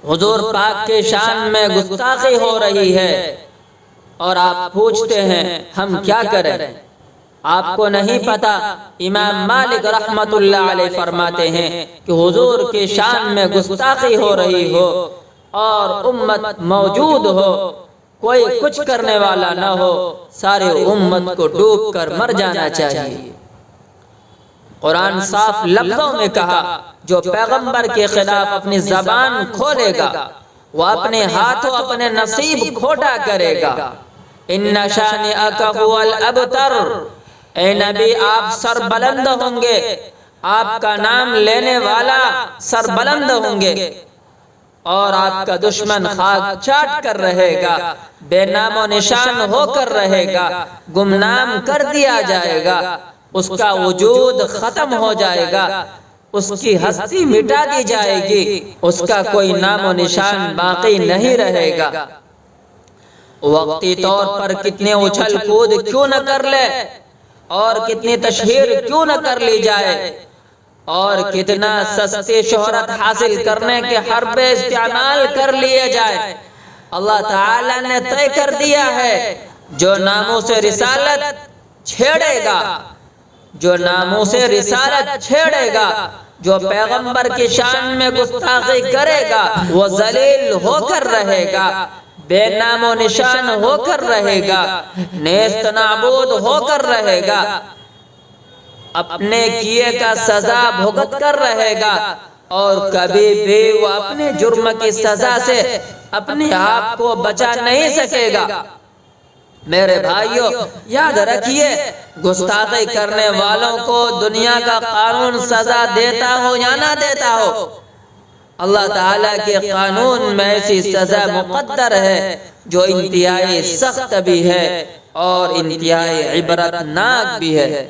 حضور پاک کے شان میں گستاخی ہو رہی ہے اور آپ پوچھتے ہیں ہم کیا کریں؟ آپ کو نہیں پتا امام مالک رحمت اللہ علیہ فرماتے ہیں کہ حضور کے شان میں گستاخی ہو رہی ہو اور امت موجود ہو، کوئی کچھ کرنے والا نہ ہو، سارے امت کو ڈوب کر مر جانا چاہیے۔ قرآن صاف لفظوں میں کہا جو پیغمبر کے خلاف اپنی زبان کھولے گا وہ اپنے ہاتھوں اپنے نصیب کھوٹا کرے گا۔ ان شانئک هو الابتر، اے نبی آپ سر بلند ہوں گے، آپ کا نام لینے والا سر بلند ہوں گے اور آپ کا دشمن خاک چاٹ کر رہے گا، بے نام و نشان ہو کر رہے گا، گمنام کر دیا جائے گا، اس کا وجود ختم ہو جائے گا، اس کی ہستی مٹا دی جائے گی، اس کا کوئی نام و نشان باقی نہیں رہے گا۔ وقتی طور پر کتنے اچھل کود کیوں نہ کر لے اور کتنی تشہیر کیوں نہ کر لی جائے اور کتنا سستی شہرت حاصل کرنے کے حربے استعمال کر لیے جائے، اللہ تعالیٰ نے طے کر دیا ہے جو ناموس رسالت چھیڑے گا، جو ناموس رسالت چھیڑے گا، جو پیغمبر کی شان میں گستاخی کرے گا وہ ذلیل ہو کر رہے گا، بے نام و نشان ہو کر رہے گا، نیست نابود ہو کر رہے گا، اپنے کیے کا سزا بھگت کر رہے گا اور کبھی بھی وہ اپنے جرم کی سزا سے اپنے آپ کو بچا نہیں سکے گا۔ میرے بھائیو یاد رکھیے، گستاخی کرنے والوں کو دنیا کا قانون سزا دیتا ہو یا نہ دیتا ہو، اللہ تعالیٰ کے قانون میں ایسی سزا مقدر ہے جو انتہائی سخت بھی ہے اور انتہائی عبرتناک بھی ہے۔